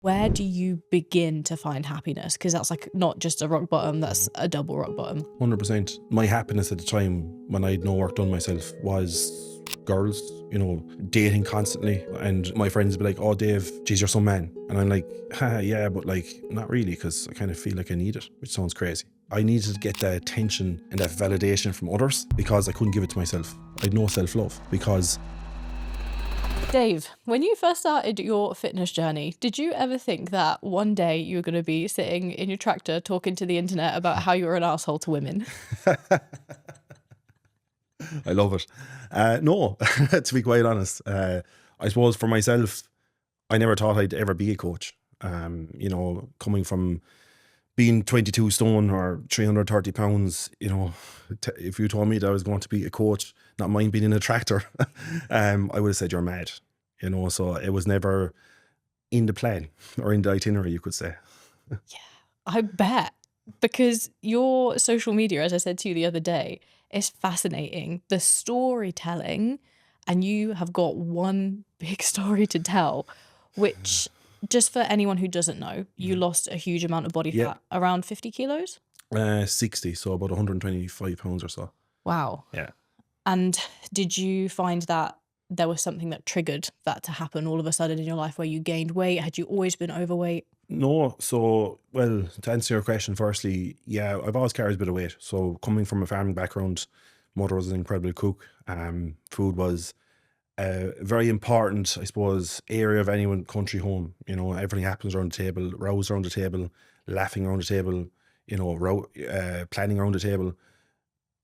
Where do you begin to find happiness? Because that's like not just a rock bottom, that's a double rock bottom. 100%. My happiness at the time when I had no work done myself was girls, dating constantly. And my friends would be like, oh, Dave, geez, you're some man. And I'm like, yeah, but like, not really, because I kind of feel like I need it, which sounds crazy. I needed to get that attention and that validation from others because I couldn't give it to myself. I had no self-love because Dave, when you first started your fitness journey, did you ever think that one day you were going to be sitting in your tractor talking to the internet about how you were an asshole to women? I love it. No, to be quite honest, I suppose for myself, I never thought I'd ever be a coach. Coming from being 22 stone or 330 pounds, if you told me that I was going to be a coach, not mind being in a tractor, I would have said you're mad, so it was never in the plan or in the itinerary, you could say. Yeah, I bet. Because your social media, as I said to you the other day, is fascinating. The storytelling, and you have got one big story to tell, which, just for anyone who doesn't know, you lost a huge amount of body Yeah, fat, around 50 kilos. 60, so about 125 pounds or so. Wow. Yeah. And did you find that there was something that triggered that to happen all of a sudden in your life where you gained weight? Had you always been overweight? No, so, well, to answer your question, firstly, yeah, I've always carried a bit of weight. So, coming from a farming background, mother was an incredible cook. Food was a very important, I suppose, area of any country home. Everything happens around the table, rows around the table, laughing around the table, planning around the table.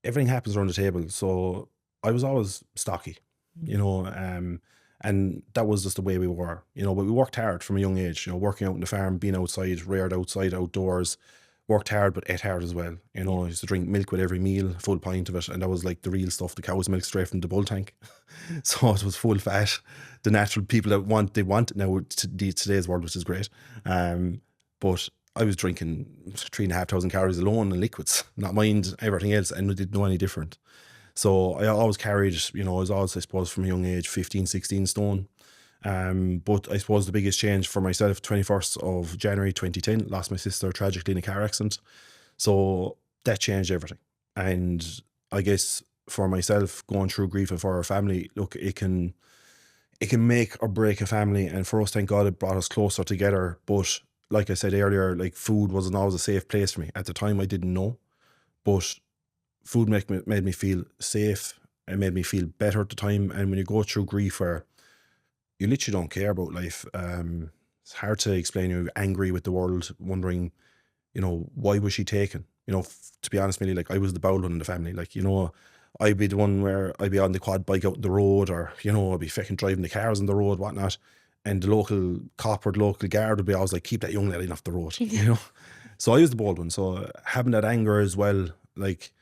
Everything happens around the table. So, I was always stocky, and that was just the way we were, but we worked hard from a young age, working out in the farm, being outside, reared outside, outdoors, worked hard, but ate hard as well. I used to drink milk with every meal, full pint of it. And that was like the real stuff, the cow's milk straight from the bull tank. So it was full fat, the natural people they want it now today's world, which is great. But I was drinking 3,500 calories alone in liquids, not mind everything else, and I didn't know any different. So I always carried, I was always, I suppose, from a young age, 15, 16 stone. But I suppose the biggest change for myself, 21st of January 2010, lost my sister tragically in a car accident. So that changed everything. And I guess for myself, going through grief and for our family, look, it can make or break a family. And for us, thank God, it brought us closer together. But like I said earlier, like food wasn't always a safe place for me. At the time, I didn't know. But food made me feel safe. It made me feel better at the time. And when you go through grief where you literally don't care about life, it's hard to explain. You're angry with the world, wondering, why was she taken? To be honest, Millie, like I was the bowel one in the family. Like, I'd be the one where I'd be on the quad bike out on the road, or, I'd be fucking driving the cars on the road, whatnot. And the local cop or the local guard would be always like, keep that young lady off the road, So I was the bold one. So having that anger as well, like,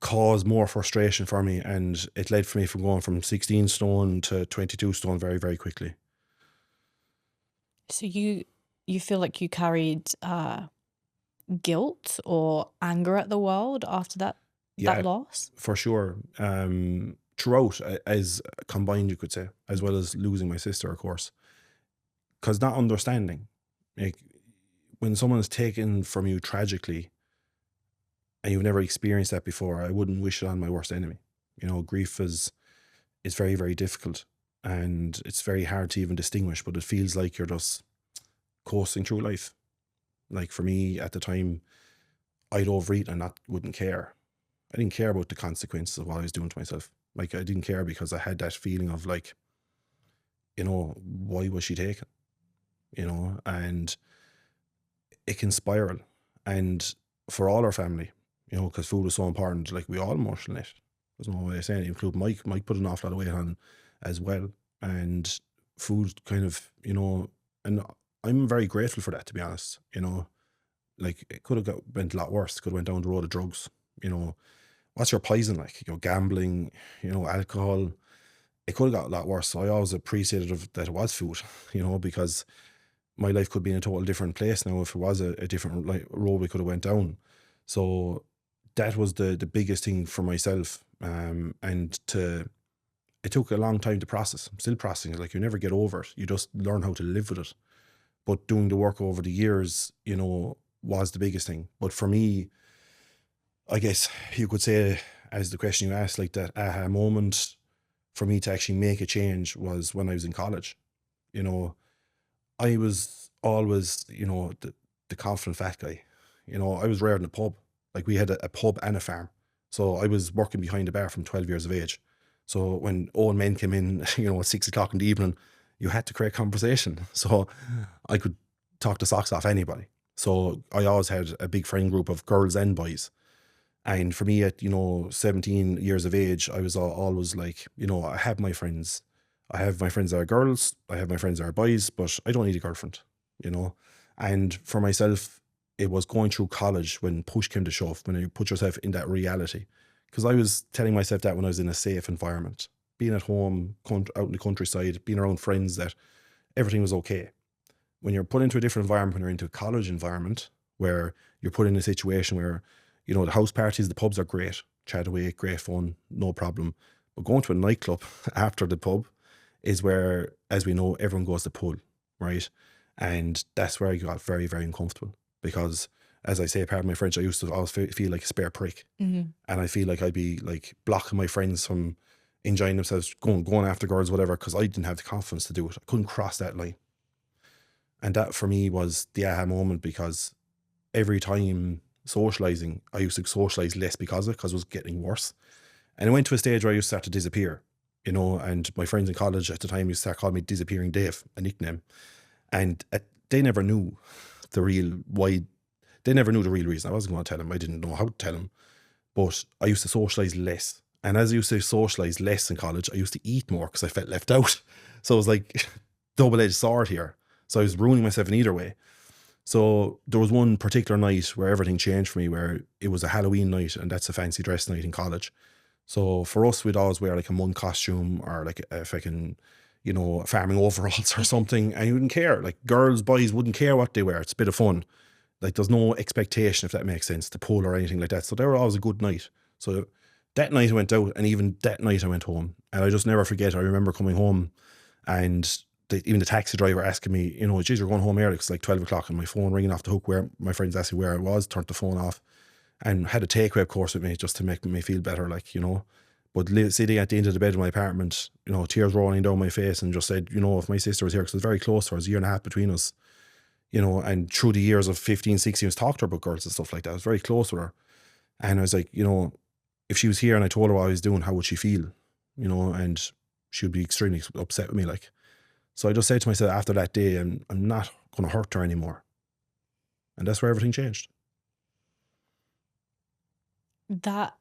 caused more frustration for me, and it led for me from going from 16 stone to 22 stone very, very quickly. So you feel like you carried guilt or anger at the world after that Yeah, loss? for sure. Throughout, as combined, you could say, as well as losing my sister, of course, because not understanding, like when someone is taken from you tragically and you've never experienced that before, I wouldn't wish it on my worst enemy. Grief is very, very difficult, and it's very hard to even distinguish, but it feels like you're just coasting through life. Like for me at the time, I'd overeat and not wouldn't care. I didn't care about the consequences of what I was doing to myself. Like I didn't care because I had that feeling of like, why was she taken? And it can spiral. And for all our family, because food was so important, like we all emotional it. There's no way of saying it, include Mike. Mike put an awful lot of weight on as well. And food kind of, and I'm very grateful for that, to be honest. Like it could have went a lot worse. Could have went down the road of drugs. What's your poison like? Gambling, alcohol. It could have got a lot worse. So I always appreciated that it was food, because my life could be in a total different place now if it was a different road we could have went down. So that was the biggest thing for myself. It took a long time to process. I'm still processing it. Like you never get over it. You just learn how to live with it. but doing the work over the years, was the biggest thing. But for me, I guess you could say, as the question you asked, like that aha moment for me to actually make a change was when I was in college. You know, I was always, the confident fat guy. I was reared in a pub. Like we had a pub and a farm. So I was working behind the bar from 12 years of age. So when old men came in, at 6 o'clock in the evening, you had to create conversation. So I could talk the socks off anybody. So I always had a big friend group of girls and boys. And for me at, 17 years of age, I was always like, I have my friends. I have my friends that are girls. I have my friends that are boys, but I don't need a girlfriend, you know. And for myself, it was going through college when push came to shove, when you put yourself in that reality. Because I was telling myself that when I was in a safe environment, being at home, out in the countryside, being around friends, that everything was okay. When you're put into a different environment, when you're into a college environment, where you're put in a situation where, the house parties, the pubs are great, chat away, great fun, no problem. But going to a nightclub after the pub is where, as we know, everyone goes to pool, right? And that's where I got very, very uncomfortable because, as I say, pardon my French, I used to always feel like a spare prick. Mhm. And I feel like I'd be like blocking my friends from enjoying themselves, going after girls, whatever, because I didn't have the confidence to do it. I couldn't cross that line. And that for me was the aha moment, because every time socializing, I used to socialize less because of it, because it was getting worse. And it went to a stage where I used to start to disappear, and my friends in college at the time used to start calling me Disappearing Dave, a nickname. And they never knew the real why. They never knew the real reason. I wasn't going to tell them. I didn't know how to tell them. But I used to socialize less. And as I used to socialize less in college, I used to eat more because I felt left out. So it was like double-edged sword here. So I was ruining myself in either way. So there was one particular night where everything changed for me, where it was a Halloween night, and that's a fancy dress night in college. So for us, we'd always wear like a monk costume or like a fucking, farming overalls or something, and you wouldn't care. Like girls, boys wouldn't care what they wear. It's a bit of fun. Like there's no expectation, if that makes sense, to pull or anything like that. So they were always a good night. So that night I went out, and even that night I went home, and I just never forget. I remember coming home, and even the taxi driver asking me, geez, you're going home early. It's like 12 o'clock, and my phone ringing off the hook, where my friends asked me where I was, turned the phone off, and had a takeaway course with me just to make me feel better, But sitting at the end of the bed of my apartment, tears rolling down my face, and just said, if my sister was here, because it was very close to her, it was a year and a half between us, and through the years of 15, 16, I was talking to her about girls and stuff like that. I was very close with her. And I was like, if she was here and I told her what I was doing, how would she feel? And she would be extremely upset with me, like. So I just said to myself after that day, I'm not going to hurt her anymore. And that's where everything changed. That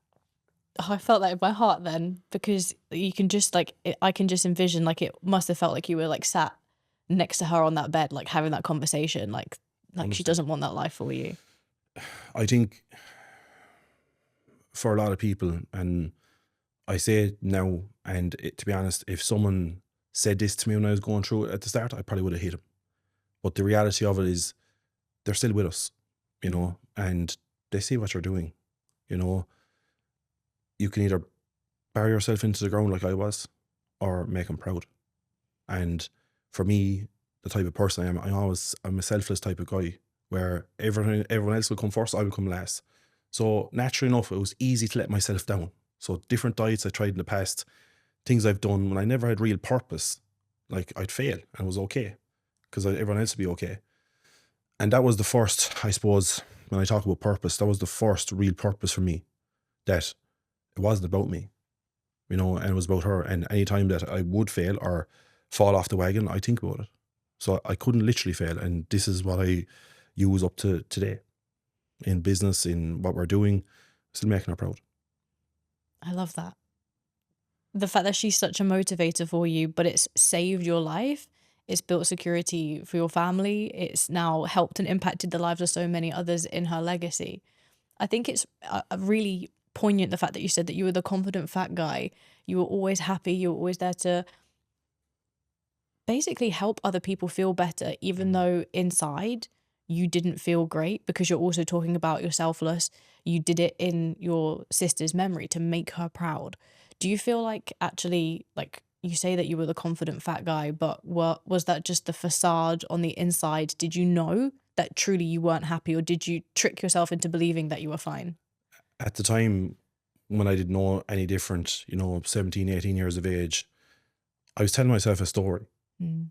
I felt that in my heart then, because you can just I can just envision, like, it must have felt like you were like sat next to her on that bed, like having that conversation, like she 100%. doesn't want that life for you. I think for a lot of people, and I say it now, and to be honest, if someone said this to me when I was going through it at the start, I probably would have hit him. But the reality of it is, they're still with us, and they see what you're doing. You can either bury yourself into the ground like I was, or make them proud. And for me, the type of person I am, I'm a selfless type of guy, where everyone else will come first, I will come last. So naturally enough, it was easy to let myself down. So different diets I tried in the past, things I've done when I never had real purpose, like I'd fail and it was okay, because everyone else would be okay. And that was the first, I suppose, when I talk about purpose, that was the first real purpose for me, that it wasn't about me, and it was about her. And any time that I would fail or fall off the wagon, I think about it. So I couldn't literally fail. And this is what I use up to today in business, in what we're doing, still making her proud. I love that. The fact that she's such a motivator for you, but it's saved your life. It's built security for your family. It's now helped and impacted the lives of so many others in her legacy. I think it's a really poignant, the fact that you said that you were the confident fat guy. You were always happy. You were always there to basically help other people feel better, even though inside you didn't feel great, because you're also talking about your selfless. You did it in your sister's memory to make her proud. Do you feel like actually, like, you say that you were the confident fat guy, but was that just the facade on the inside? Did you know that truly you weren't happy, or did you trick yourself into believing that you were fine? At the time when I didn't know any different, 17, 18 years of age, I was telling myself a story, Mm.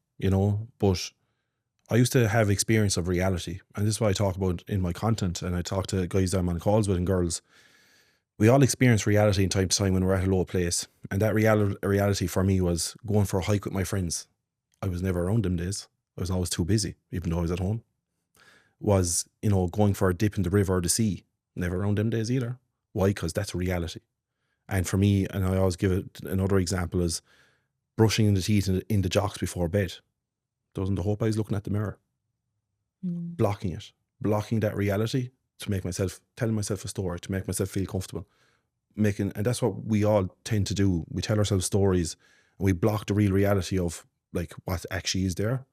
but I used to have experience of reality. And this is what I talk about in my content. And I talk to guys that I'm on calls with and girls. We all experience reality in time to time when we're at a low place. And that reality for me was going for a hike with my friends. I was never around them days. I was always too busy, even though I was at home. Was, going for a dip in the river or the sea. Never around them days either. Why? Because that's reality. And for me, and I always give it another example, is brushing the teeth in the jocks before bed. That wasn't the hope. I was looking at the mirror, Mm. blocking that reality to make myself, telling myself a story, to make myself feel comfortable. And that's what we all tend to do. We tell ourselves stories and we block the real reality of like what actually is there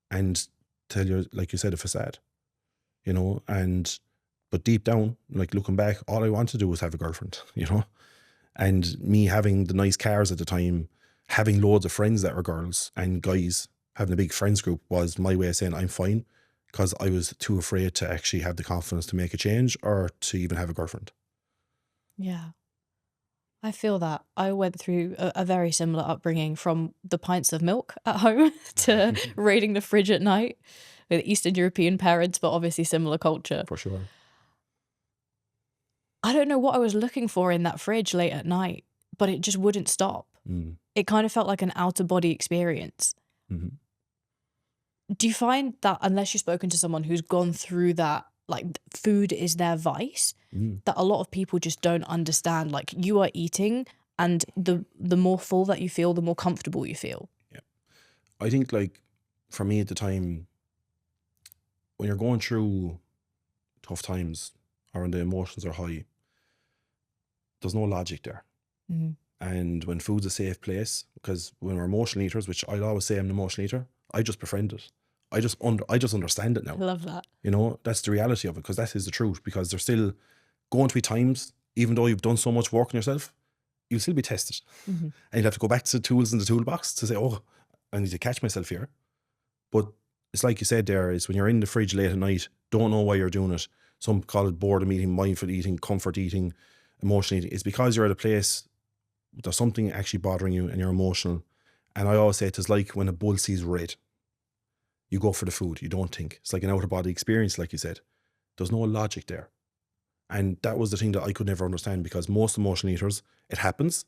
and tell you, like you said, a facade, but deep down, like looking back, all I wanted to do was have a girlfriend, and me having the nice cars at the time, having loads of friends that were girls and guys, having a big friends group was my way of saying I'm fine, because I was too afraid to actually have the confidence to make a change or to even have a girlfriend. Yeah. I feel that. I went through a very similar upbringing, from the pints of milk at home to raiding the fridge at night with Eastern European parents, but obviously similar culture. For sure. I don't know what I was looking for in that fridge late at night, but it just wouldn't stop. Mm. It kind of felt like an out of body experience. Mm-hmm. Do you find that, unless you've spoken to someone who's gone through that, like food is their vice, that a lot of people just don't understand? Like, you are eating, and the more full that you feel, the more comfortable you feel. Yeah. I think, like, for me at the time, when you're going through tough times or when the emotions are high, there's no logic there. Mm. And when food's a safe place, because when we're emotional eaters, which I'd always say I'm an emotional eater, I just befriend it. I just understand it now. I love that. That's the reality of it, because that is the truth. Because there's still going to be times, even though you've done so much work on yourself, you'll still be tested. Mm-hmm. And you'll have to go back to the tools in the toolbox to say, oh, I need to catch myself here. But it's like you said there, is when you're in the fridge late at night, don't know why you're doing it. Some call it boredom eating, mindful eating, comfort eating, emotional eating. It's because you're at a place, there's something actually bothering you and you're emotional. And I always say it's like when a bull sees red. You go for the food, you don't think. It's like an out-of-body experience, like you said. There's no logic there. And that was the thing that I could never understand, because most emotional eaters, it happens,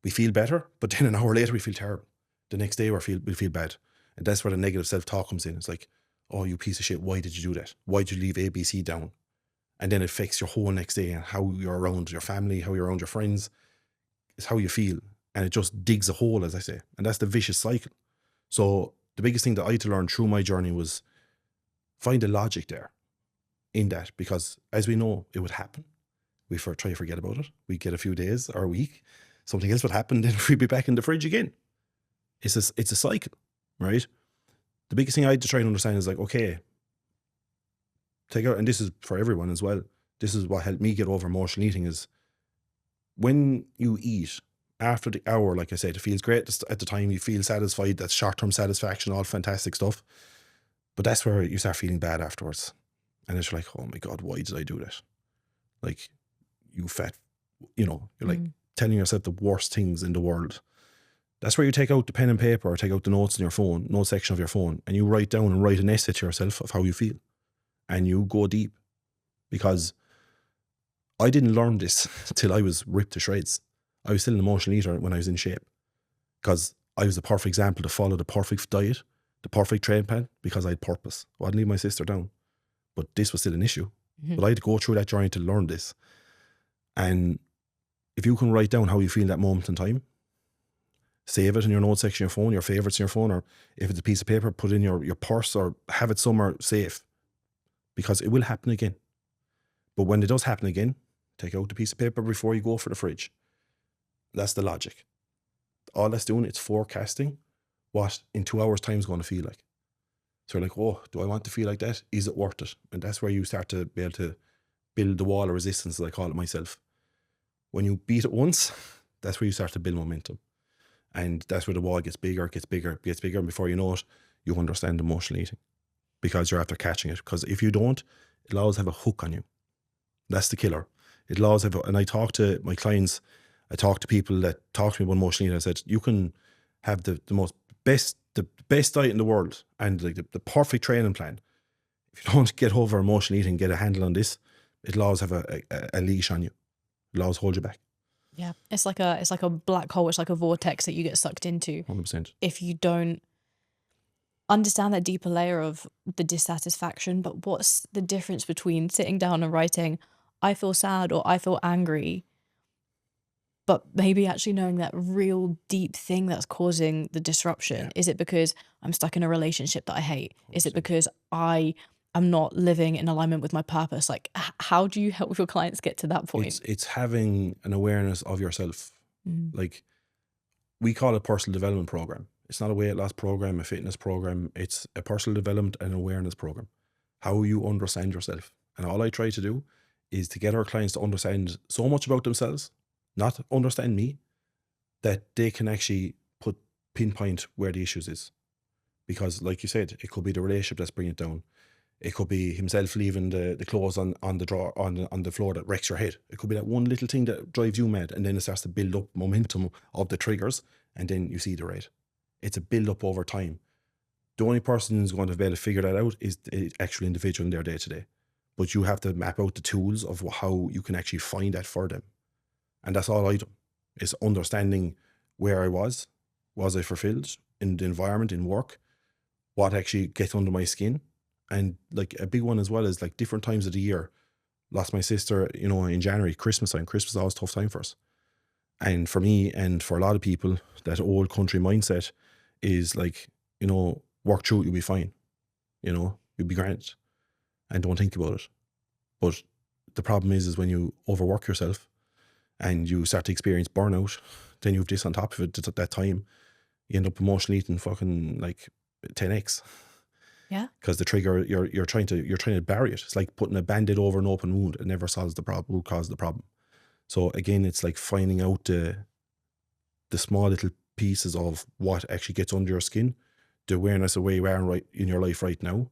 we feel better, but then an hour later we feel terrible. The next day we feel bad. And that's where the negative self-talk comes in. It's like, oh, you piece of shit, why did you do that? Why did you leave ABC down? And then it affects your whole next day and how you're around your family, how you're around your friends. It's how you feel. And it just digs a hole, as I say. And that's the vicious cycle. So the biggest thing that I had to learn through my journey was find the logic there in that, because as we know, it would happen. We try to forget about it. We get a few days or a week, something else would happen, then we'd be back in the fridge again. It's a cycle, right? The biggest thing I had to try and understand is like, okay, take out, and this is for everyone as well, this is what helped me get over emotional eating, is when you eat, after the hour, like I said, it feels great at the time, you feel satisfied, that's short-term satisfaction, all fantastic stuff. But that's where you start feeling bad afterwards. And it's like, oh my God, why did I do that? Like, you fat, you're like telling yourself the worst things in the world. That's where you take out the pen and paper, or take out the notes in your phone, note section of your phone, and you write down and write an essay to yourself of how you feel. And you go deep. Because I didn't learn this till I was ripped to shreds. I was still an emotional eater when I was in shape, because I was the perfect example to follow the perfect diet, the perfect training plan, because I had purpose. I didn't leave my sister down. But this was still an issue. Mm-hmm. But I had to go through that journey to learn this. And if you can write down how you feel that moment in time, save it in your notes section of your phone, your favorites in your phone, or if it's a piece of paper, put it in your purse, or have it somewhere safe, because it will happen again. But when it does happen again, take out the piece of paper before you go for the fridge. That's the logic. All that's doing, it's forecasting what in 2 hours time is going to feel like. So you're like, oh, do I want to feel like that? Is it worth it? And that's where you start to be able to build the wall of resistance, as I call it myself. When you beat it once, that's where you start to build momentum. And that's where the wall gets bigger, gets bigger, gets bigger. And before you know it, you understand emotional eating because you're after catching it. Because if you don't, it'll always have a hook on you. That's the killer. It'll always have, and I talk to my clients, I talk to people that talk to me about emotional eating. I said, you can have the best diet in the world and like the perfect training plan. If you don't get over emotional eating, get a handle on this, it'll always have a leash on you. It'll always hold you back. Yeah. It's like a black hole. It's like a vortex that you get sucked into 100%. if you don't understand that deeper layer of the dissatisfaction. But what's the difference between sitting down and writing, I feel sad or I feel angry, but maybe actually knowing that real deep thing that's causing the disruption? Yeah. Is it because I'm stuck in a relationship that I hate? Is it because I am not living in alignment with my purpose? Like, how do you help your clients get to that point? It's having an awareness of yourself. Mm. Like, we call it personal development program. It's not a weight loss program, a fitness program. It's a personal development and awareness program. How you understand yourself. And all I try to do is to get our clients to understand so much about themselves, not understand me, that they can actually pinpoint where the issues is. Because like you said, it could be the relationship that's bringing it down. It could be himself leaving the clothes on the drawer on the floor that wrecks your head. It could be that one little thing that drives you mad, and then it starts to build up momentum of the triggers, and then you see the red. It's a build up over time. The only person who's going to be able to figure that out is the actual individual in their day to day. But you have to map out the tools of how you can actually find that for them. And that's all I do, is understanding where I was I fulfilled in the environment, in work, what actually gets under my skin. And like a big one as well is like different times of the year. Lost my sister, in January, Christmas time. Christmas is always a tough time for us. And for me and for a lot of people, that old country mindset is like, work through it, you'll be fine. You'll be grand. And don't think about it. But the problem is when you overwork yourself and you start to experience burnout, then you have this on top of it at that time. You end up emotionally eating fucking like 10x. Yeah. Because the trigger, you're trying to bury it. It's like putting a band-aid over an open wound. It never solves the problem, root cause of the problem. So again, it's like finding out the small little pieces of what actually gets under your skin, the awareness of where you are right in your life right now,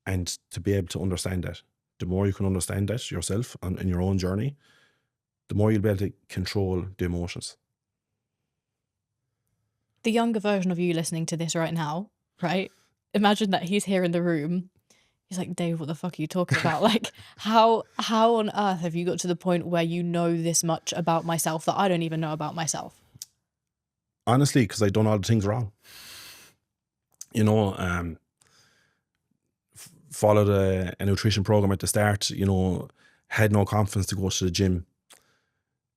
and to be able to understand that. The more you can understand that yourself and in your own journey, the more you'll be able to control the emotions. The younger version of you listening to this right now, right? Imagine that he's here in the room. He's like, Dave, what the fuck are you talking about? Like, how on earth have you got to the point where you know this much about myself that I don't even know about myself? Honestly, because I've done all the things wrong. Followed a nutrition program at the start, had no confidence to go to the gym.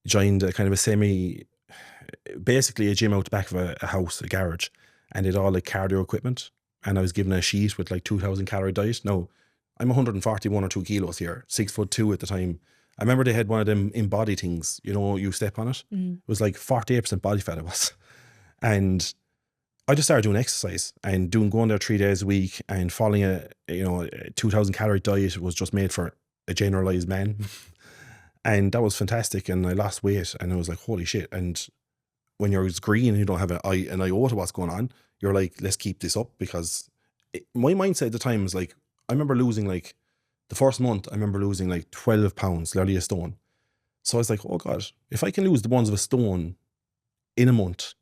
Joined a kind of basically a gym out the back of a house, a garage, and it all like cardio equipment. And I was given a sheet with like 2,000 calorie diet. Now, I'm 141 or 2 kilos here, 6'2" at the time. I remember they had one of them embody things, you step on it. It was like 48% body fat it was. And I just started doing exercise and going there 3 days a week and following a 2,000 calorie diet. Was just made for a generalized man. And that was fantastic. And I lost weight and I was like, holy shit. And when you're green and you don't have an iota what's going on, you're like, let's keep this up. Because my mindset at the time was like, I remember losing like the first month, I remember losing like 12 pounds, literally a stone. So I was like, oh God, if I can lose the ones of a stone in a month,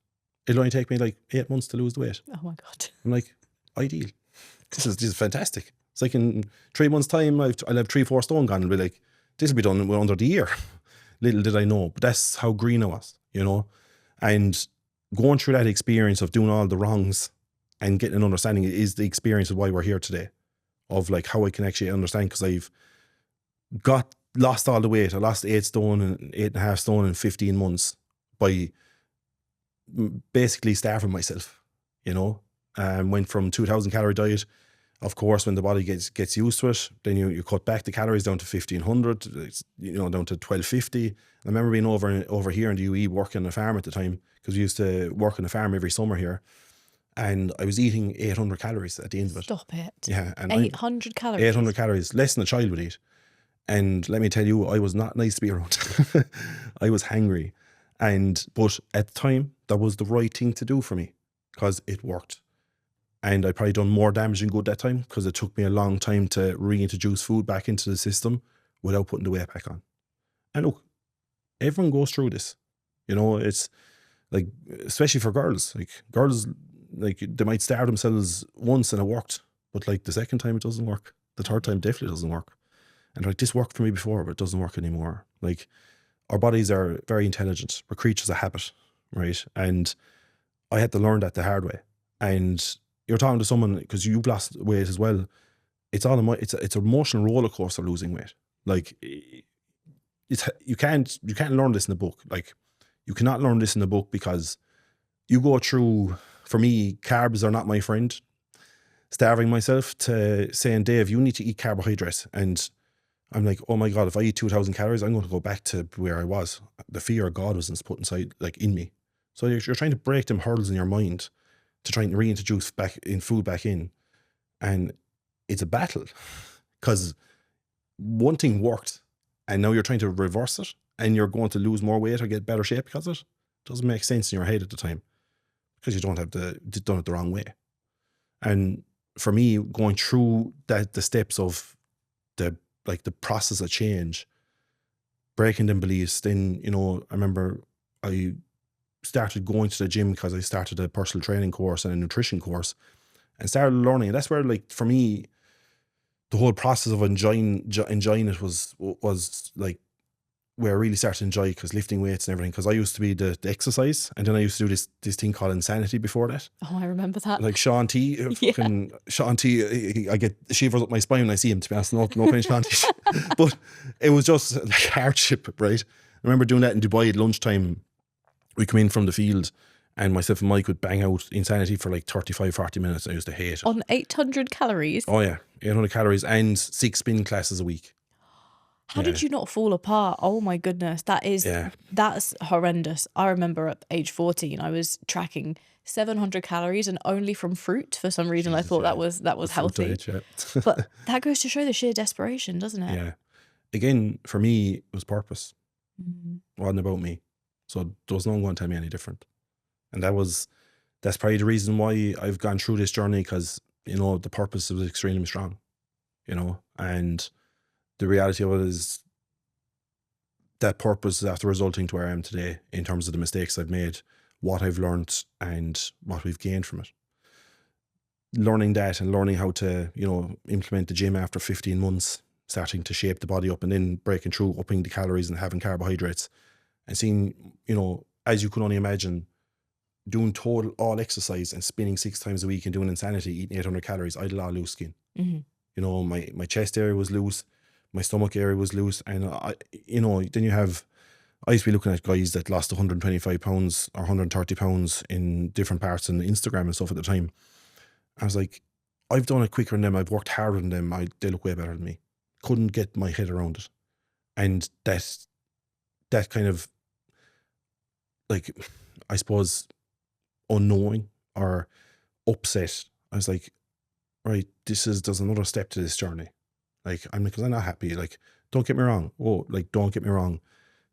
it'll only take me like 8 months to lose the weight. Oh my God. I'm like, ideal. This is fantastic. It's like in 3 months' time, I'll have 3-4 stone gone and be like, this will be done under the year. Little did I know, but that's how green I was, And going through that experience of doing all the wrongs and getting an understanding is the experience of why we're here today, of like how I can actually understand, because I've lost all the weight. I lost 8 stone and 8.5 stone in 15 months by basically starving myself, went from 2,000 calorie diet. Of course, when the body gets used to it, then you cut back the calories down to 1,500, down to 1,250. I remember being over here in the UE working on a farm at the time, because we used to work on a farm every summer here, and I was eating 800 calories at the end of it. Stop it. Yeah, and 800 calories. 800 calories, less than a child would eat. And let me tell you, I was not nice to be around. I was hangry, but at the time, that was the right thing to do for me because it worked. And I probably done more damage than good that time because it took me a long time to reintroduce food back into the system without putting the weight back on. And look, everyone goes through this. You know, it's like, especially for girls, like they might starve themselves once and it worked, but like the second time it doesn't work. The third time definitely doesn't work. And like, this worked for me before, but it doesn't work anymore. Like, our bodies are very intelligent. We're creatures of habit, right? And I had to learn that the hard way. And you're talking to someone, because you've lost weight as well. It's all it's an emotional roller coaster losing weight. Like, you can't learn this in a book. Like, you cannot learn this in a book because you go through, for me, carbs are not my friend. Starving myself to saying, Dave, you need to eat carbohydrates. And I'm like, oh my God, if I eat 2,000 calories, I'm going to go back to where I was. The fear of God was put inside, like, in me. So you're trying to break them hurdles in your mind to try and reintroduce food back in. And it's a battle because one thing worked and now you're trying to reverse it and you're going to lose more weight or get better shape because of it. Doesn't make sense in your head at the time because you done it the wrong way. And for me, going through the steps of the process of change, breaking them beliefs, then, you know, I remember I started going to the gym because I started a personal training course and a nutrition course and started learning. And that's where, like, for me, the whole process of enjoying it was like where I really started to enjoy, because lifting weights and everything, because I used to be the exercise, and then I used to do this thing called insanity before that. Oh, I remember that. Like Sean T, fucking Sean T, I get shivers up my spine when I see him, to be honest. No offense, Sean T. But it was just like hardship, right? I remember doing that in Dubai at lunchtime. We come in from the field and myself and Mike would bang out insanity for like 35, 40 minutes. I used to hate it. On 800 calories? Oh yeah, 800 calories and 6 spin classes a week. How did you not fall apart? Oh my goodness. That's horrendous. I remember at age 14, I was tracking 700 calories and only from fruit. For some reason, Jesus, I thought that was healthy. Diet, But that goes to show the sheer desperation, doesn't it? Yeah. Again, for me, it was purpose. It wasn't about me. So there was no one going to tell me any different. And that's probably the reason why I've gone through this journey, because, you know, the purpose was extremely strong, you know, and the reality of it is that purpose is after resulting to where I am today in terms of the mistakes I've made, what I've learned and what we've gained from it. Learning that and learning how to, you know, implement the gym after 15 months, starting to shape the body up, and then breaking through, upping the calories and having carbohydrates, and seeing, you know, as you could only imagine, doing total all exercise and spinning 6 times a week and doing insanity, eating 800 calories, I had a lot of loose skin. You know, my chest area was loose, my stomach area was loose, and you know, then I used to be looking at guys that lost 125 pounds or 130 pounds in different parts on Instagram and stuff at the time. I was like, I've done it quicker than them, I've worked harder than them, they look way better than me. Couldn't get my head around it. And that kind of, like, I suppose, unknowing or upset, I was like, right, there's another step to this journey. Like, because I'm not happy. Like, don't get me wrong. Don't get me wrong.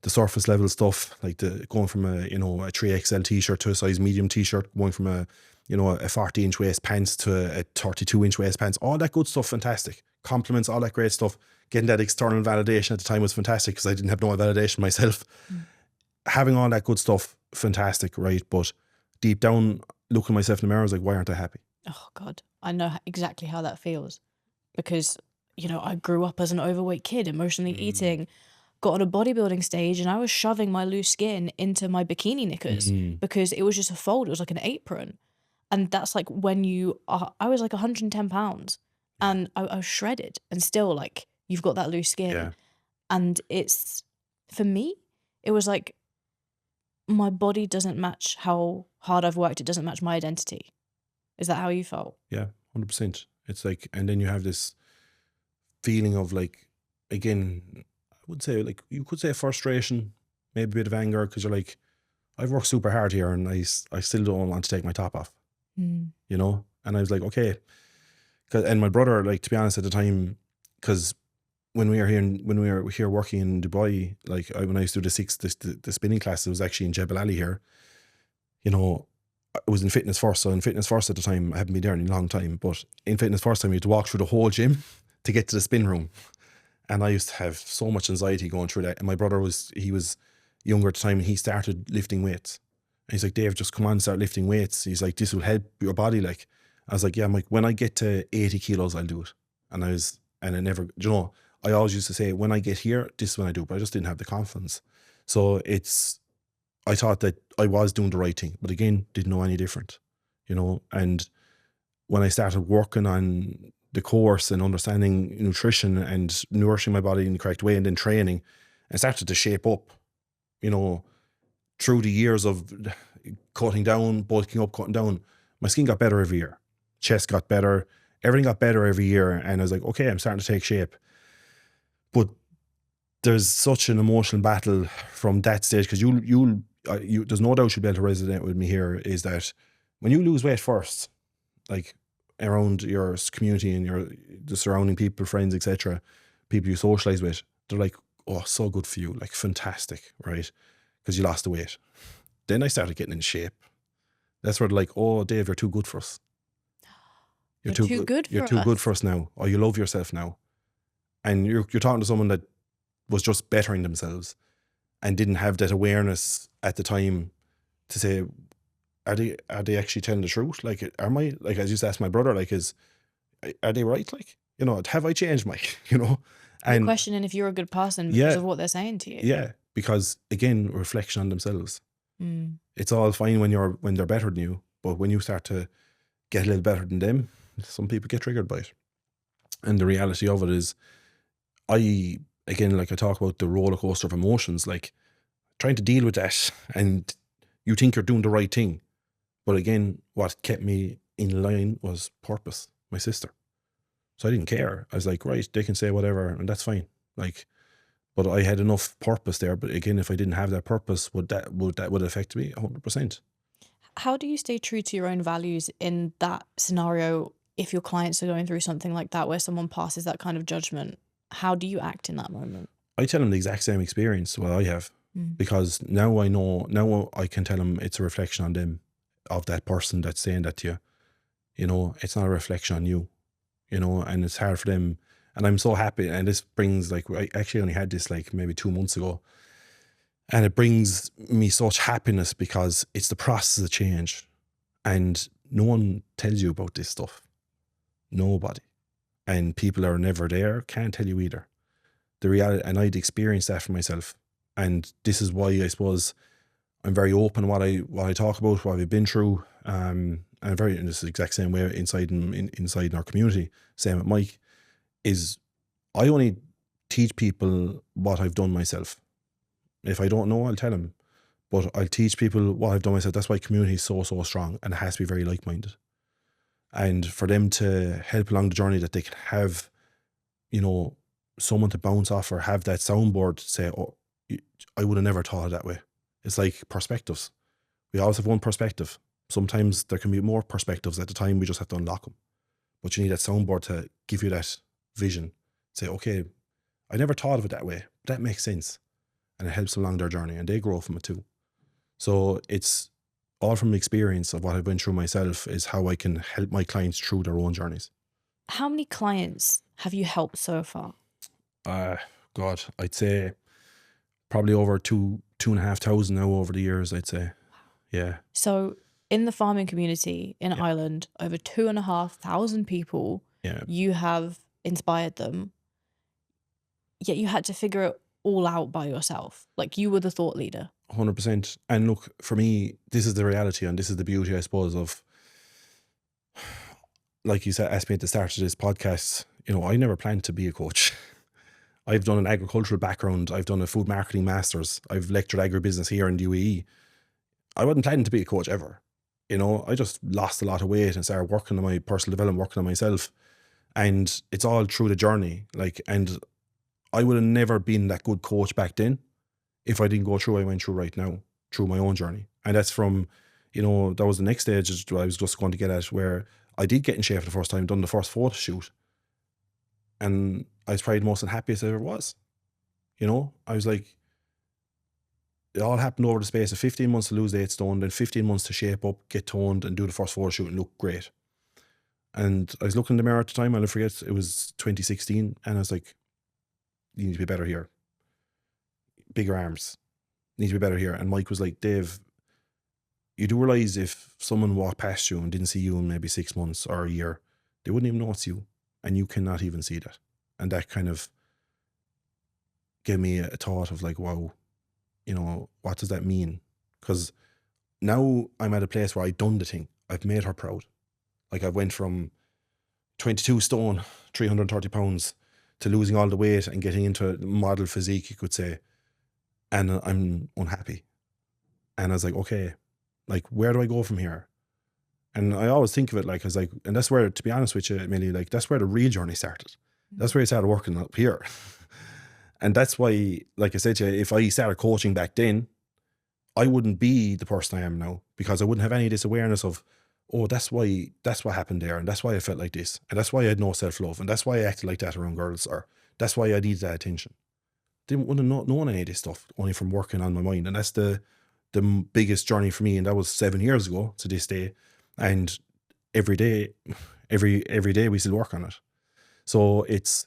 The surface level stuff, like going from a 3XL t-shirt to a size medium t-shirt, going from a 40-inch waist pants to a 32-inch waist pants, all that good stuff, fantastic. Compliments, all that great stuff. Getting that external validation at the time was fantastic because I didn't have no validation myself. Having all that good stuff, fantastic, right? But deep down, looking myself in the mirror, I was like, why aren't I happy? Oh God, I know exactly how that feels, because, you know, I grew up as an overweight kid, emotionally eating, got on a bodybuilding stage, and I was shoving my loose skin into my bikini knickers because it was just a fold. It was like an apron. And that's like when I was like 110 pounds and I was shredded, and still, like, you've got that loose skin. Yeah. And for me, it was like, my body doesn't match how hard I've worked. It doesn't match my identity. Is that how you felt? Yeah, 100%. It's like, and then you have this feeling of, like, again, I would say, like, you could say frustration, maybe a bit of anger, because you're like, I've worked super hard here and I still don't want to take my top off, you know? And I was like, okay. And my brother, like, to be honest, at the time, because when we were here working in Dubai, like, when I used to do the spinning class, it was actually in Jebel Ali here. you know, it was in Fitness First. So in Fitness First at the time, I haven't been there in a long time, but in Fitness First time, you had to walk through the whole gym to get to the spin room. And I used to have so much anxiety going through that. And my brother he was younger at the time, and he started lifting weights. And he's like, Dave, just come on and start lifting weights. He's like, this will help your body. Like, I was like, yeah, I'm like, when I get to 80 kilos, I'll do it. And I never, I always used to say, when I get here, this is when I do, but I just didn't have the confidence. So I thought that I was doing the right thing, but again, didn't know any different, and when I started working on the course and understanding nutrition and nourishing my body in the correct way and then training, I started to shape up, through the years of cutting down, bulking up, cutting down. My skin got better every year. Chest got better. Everything got better every year. And I was like, okay, I'm starting to take shape. But there's such an emotional battle from that stage, because there's no doubt you'll be able to resonate with me here, is that when you lose weight first, like around your community and the surrounding people, friends, etc., people you socialize with, they're like, oh, so good for you, like fantastic, right? Because you lost the weight. Then I started getting in shape. That's where they're like, oh, Dave, you're too good for us. You're too good You're for too us. good for us now. Or you love yourself now. And you're talking to someone that was just bettering themselves and didn't have that awareness at the time to say, are they actually telling the truth? Like, like, I used to ask my brother, like, are they right? Like, have I changed, Mike? You're And questioning if you're a good person because of what they're saying to you. yeah, because again, reflection on themselves. Mm. It's all fine when they're better than you, but when you start to get a little better than them, some people get triggered by it. And the reality of it is, again, like I talk about the roller coaster of emotions, like trying to deal with that, and you think you're doing the right thing. But again, what kept me in line was purpose, my sister. So I didn't care. I was like, right, they can say whatever, and that's fine. Like, but I had enough purpose there. But again, if I didn't have that purpose, would affect me 100%? How do you stay true to your own values in that scenario if your clients are going through something like that where someone passes that kind of judgment? How do you act in that moment? I tell them the exact same experience what I have, because now I know, now I can tell them it's a reflection on them, of that person that's saying that to you. It's not a reflection on you, and it's hard for them. And I'm so happy. And this brings, like, I actually only had this like maybe 2 months ago. And it brings me such happiness because it's the process of change. And no one tells you about this stuff. Nobody. And people are never there, can't tell you either. The reality, and I'd experienced that for myself. And this is why I suppose I'm very open what I talk about, what I've been through. And in this exact same way inside in our community, same with Mike, is I only teach people what I've done myself. If I don't know, I'll tell them. But I'll teach people what I've done myself. That's why community is so, so strong, and it has to be very like-minded. And for them to help along the journey, that they can have, someone to bounce off, or have that soundboard to say, oh, I would have never thought of that way. It's like perspectives. We always have one perspective. Sometimes there can be more perspectives at the time. We just have to unlock them. But you need that soundboard to give you that vision. Say, okay, I never thought of it that way. But that makes sense. And it helps them along their journey, and they grow from it too. So it's all from experience of what I've been through myself, is how I can help my clients through their own journeys. How many clients have you helped so far? God, I'd say probably over 2,500 now over the years, I'd say. Yeah. So in the farming community in Ireland, over 2,500 people, you have inspired them, yet you had to figure it all out by yourself. Like, you were the thought leader. 100%. And look, for me, this is the reality, and this is the beauty, I suppose, of, like you said, asked me at the start of this podcast, I never planned to be a coach. I've done an agricultural background. I've done a food marketing master's. I've lectured agribusiness here in the UAE. I wasn't planning to be a coach ever. I just lost a lot of weight and started working on my personal development, working on myself. And it's all through the journey. And I would have never been that good coach back then if I didn't go through what I went through right now, through my own journey. And that's from, that was the next stage I was just going to get at, where I did get in shape for the first time, done the first photo shoot. And I was probably the most unhappiest I ever was. I was like, it all happened over the space of 15 months to lose 8 stone, then 15 months to shape up, get toned, and do the first photo shoot and look great. And I was looking in the mirror at the time, I'll never forget, it was 2016, and I was like, you need to be better here. Bigger arms. You need to be better here. And Mike was like, Dave, you do realise if someone walked past you and didn't see you in maybe 6 months or a year, they wouldn't even know it's you. And you cannot even see that. And that kind of gave me a thought of like, wow, you know, what does that mean? Because now I'm at a place where I've done the thing. I've made her proud. Like I went from 22 stone, 330 pounds to losing all the weight and getting into a model physique, you could say. And I'm unhappy. And I was like, okay, like, where do I go from here? And I always think of it like, I was like, and that's where, to be honest with you, Millie, like, that's where the real journey started. That's where I started working up here. And that's why, like I said to you, if I started coaching back then, I wouldn't be the person I am now, because I wouldn't have any of this awareness of, oh, that's what happened there, and that's why I felt like this, and that's why I had no self-love, and that's why I acted like that around girls, or that's why I needed that attention. Wouldn't have known any of this stuff, only from working on my mind. And that's the biggest journey for me, and that was 7 years ago to this day. And every day we still work on it. So it's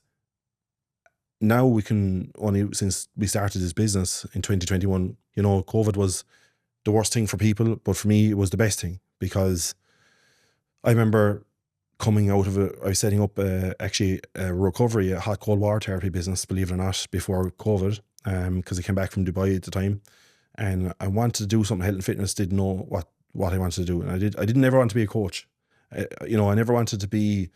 now we can only, since we started this business in 2021, you know, COVID was the worst thing for people, but for me it was the best thing, because I remember coming out of it, I was setting up actually a recovery, a hot cold water therapy business, believe it or not, before COVID, because I came back from Dubai at the time, and I wanted to do something health and fitness, didn't know what I wanted to do, and I didn't ever want to be a coach. You know, I never wanted to be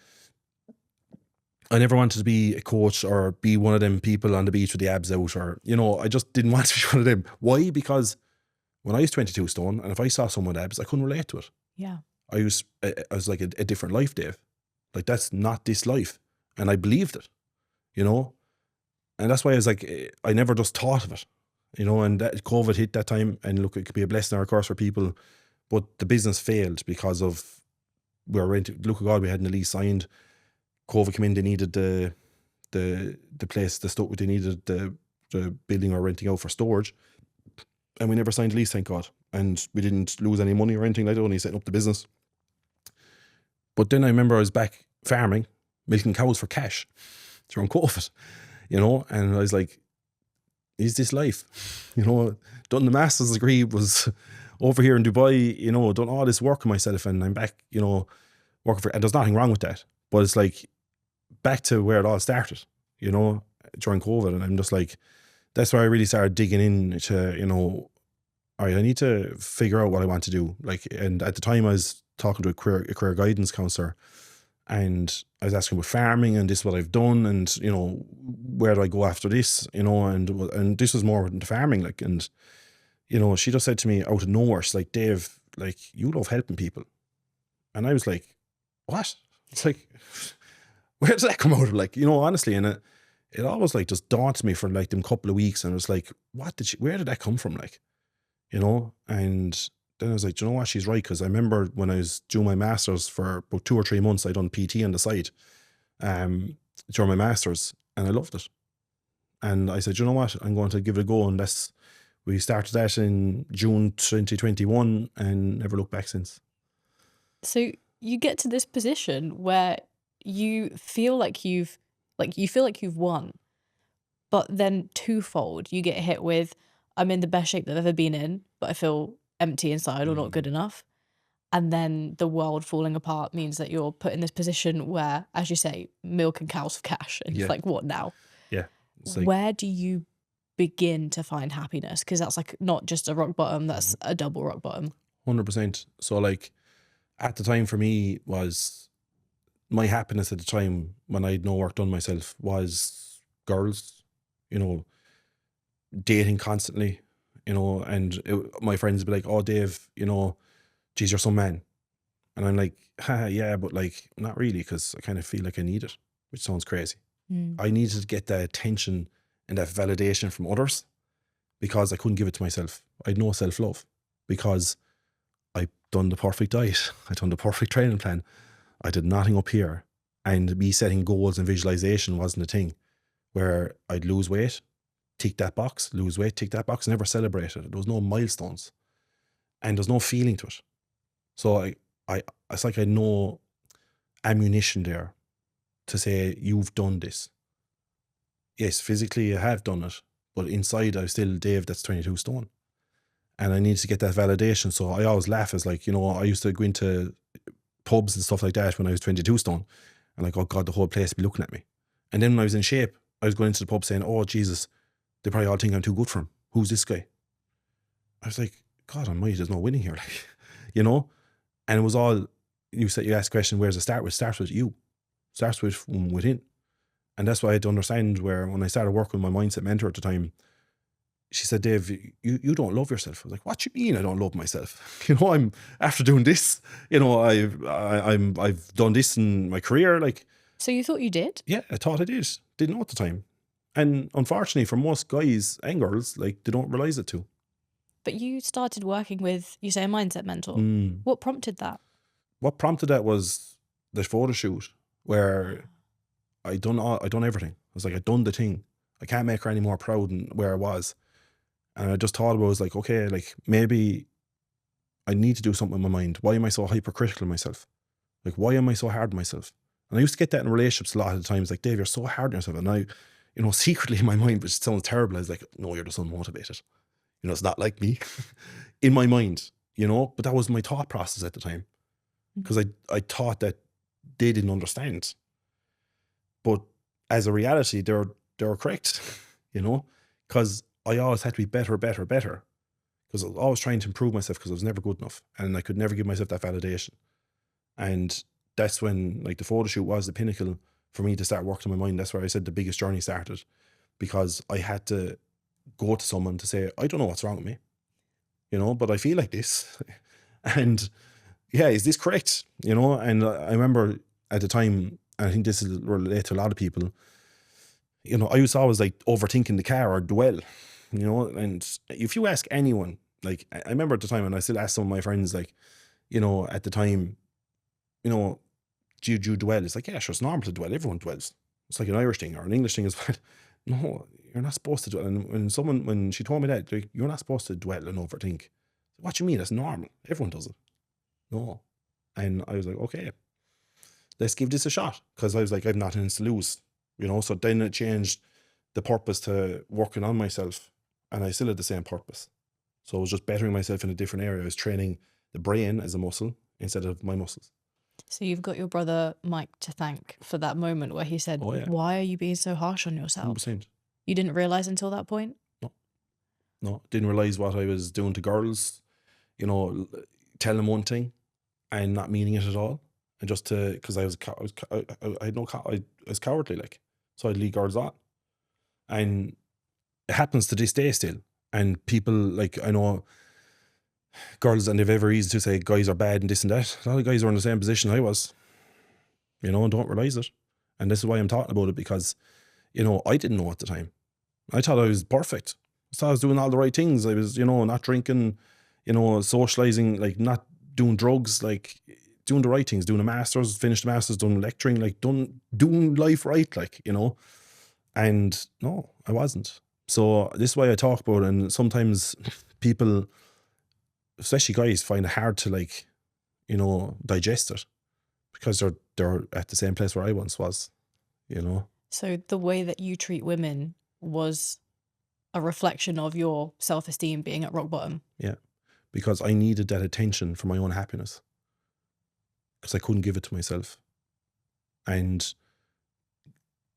a coach or be one of them people on the beach with the abs out, or, you know, I just didn't want to be one of them. Why? Because when I was 22 stone, and if I saw someone with abs, I couldn't relate to it. Yeah. I was like a different life, Dave. Like, that's not this life. And I believed it, you know? And that's why I was like, I never just thought of it, you know? And that COVID hit that time, and look, it could be a blessing or a curse for people, but the business failed because of, we were renting, look at God, we hadn't a lease signed. COVID came in, they needed the place, they needed the building or renting out for storage. And we never signed a lease, thank God. And we didn't lose any money or anything like that, only setting up the business. But then I remember I was back farming, milking cows for cash during COVID, you know, and I was like, is this life? You know, done the master's degree, was over here in Dubai, you know, done all this work on myself, and I'm back, you know, working for, and there's nothing wrong with that. But it's like back to where it all started, you know, during COVID. And I'm just like, that's where I really started digging into, you know, all right, I need to figure out what I want to do. Like, and at the time I was talking to a career guidance counsellor, and I was asking about farming, and this is what I've done, and, you know, where do I go after this, you know, and this was more into farming, like, and, you know, she just said to me out of nowhere, she's like, Dave, like, you love helping people. And I was like, what? It's like, where does that come out of? Like, you know, honestly, and it always like just daunted me for like them couple of weeks, and it was like, where did that come from? Like, you know, and then I was like, do you know what? She's right. Because I remember when I was doing my master's for about 2 or 3 months, I done PT on the side during my master's, and I loved it. And I said, do you know what? I'm going to give it a go. And we started that in June 2021 and never looked back since. So you get to this position where you feel like you've won, but then twofold, you get hit with, I'm in the best shape that I've ever been in, but I feel empty inside or not good enough. And then the world falling apart means that you're put in this position where, as you say, milking cows for cash. And Yeah. it's like, what now? Yeah. It's like, Where do you begin to find happiness? Because that's like not just a rock bottom, that's a double rock bottom. 100%. So like, at the time for me, was my happiness at the time when I had no work done myself was girls, you know, dating constantly, you know, and my friends would be like, oh, Dave, you know, geez, you're some man. And I'm like, yeah, but like, not really, because I kind of feel like I need it, which sounds crazy. I needed to get that attention and that validation from others, because I couldn't give it to myself. I had no self-love, because I'd done the perfect diet. I'd done the perfect training plan. I did nothing up here. And me setting goals and visualization wasn't a thing, where I'd lose weight tick that box, lose weight, tick that box, never celebrated. There was no milestones and there's no feeling to it. So it's like I had no ammunition there to say, you've done this. Yes, physically I have done it, but inside I'm still Dave that's 22 stone. And I needed to get that validation. So I always laugh as like, I used to go into pubs and stuff like that when I was 22 stone. And like, oh God, the whole place would be looking at me. And then when I was in shape, I was going into the pub saying, oh Jesus, they probably all think I'm too good for him. Who's this guy? I was like, God almighty, there's no winning here. Like, And it was all, you asked the question, where's it start with? It starts with you. It starts with from within. And that's why I had to understand where when I started working with my mindset mentor at the time, she said, Dave, you don't love yourself. I was like, what do you mean I don't love myself? I'm after doing this, I've done this in my career. Like, So you thought you did? yeah, I thought I did. Didn't know at the time. And unfortunately for most guys and girls, like they don't realize it too. But you started working with, you say, a mindset mentor. Mm. What prompted that? What prompted that was the photo shoot where I done everything. I was like, I done the thing. I can't make her any more proud than where I was. And I just thought about it, was like, okay, like maybe I need to do something in my mind. Why am I so hypercritical of myself? Like, why am I so hard on myself? And I used to get that in relationships a lot of the times, like, Dave, you're so hard on yourself. And I, secretly in my mind, which sounds terrible, I was like, no, you're just unmotivated. It's not like me in my mind, but that was my thought process at the time. Because I thought that they didn't understand. But as a reality, they were correct, because I always had to be better. Because I was always trying to improve myself because I was never good enough. And I could never give myself that validation. And that's when like the photo shoot was the pinnacle for me to start working on my mind. That's where I said the biggest journey started, because I had to go to someone to say, I don't know what's wrong with me, but I feel like this. And yeah, is this correct? And I remember at the time, and I think this is relate to a lot of people, I was always like overthinking the car or dwell, and if you ask anyone, like I remember at the time, and I still ask some of my friends, like, at the time, do you dwell? It's like, yeah, sure, it's normal to dwell. Everyone dwells. It's like an Irish thing or an English thing as well. No, you're not supposed to dwell. And when she told me that, like, you're not supposed to dwell and overthink. What do you mean? That's normal. Everyone does it. No. And I was like, okay, let's give this a shot. Because I was like, I've nothing to lose, So then it changed the purpose to working on myself. And I still had the same purpose. So I was just bettering myself in a different area. I was training the brain as a muscle instead of my muscles. So you've got your brother Mike to thank for that moment where he said, why are you being so harsh on yourself? 100%. You didn't realize until that point? No, didn't realize what I was doing to girls, telling them one thing and not meaning it at all. And just because I was cowardly, like, so I'd lead girls on. And it happens to this day still. And people, like, I know girls, and they've ever easy to say guys are bad and this and that. A lot of guys are in the same position I was, and don't realize it. And this is why I'm talking about it, because, I didn't know at the time. I thought I was perfect. I thought I was doing all the right things. I was, not drinking, socializing, like not doing drugs, like doing the right things, doing a master's, finished the master's, doing lecturing, like doing life right, like, and no, I wasn't. So this is why I talk about it. And sometimes people, especially guys, find it hard to, like, digest it, because they're at the same place where I once was, So the way that you treat women was a reflection of your self-esteem being at rock bottom. Yeah, because I needed that attention for my own happiness, because I couldn't give it to myself. And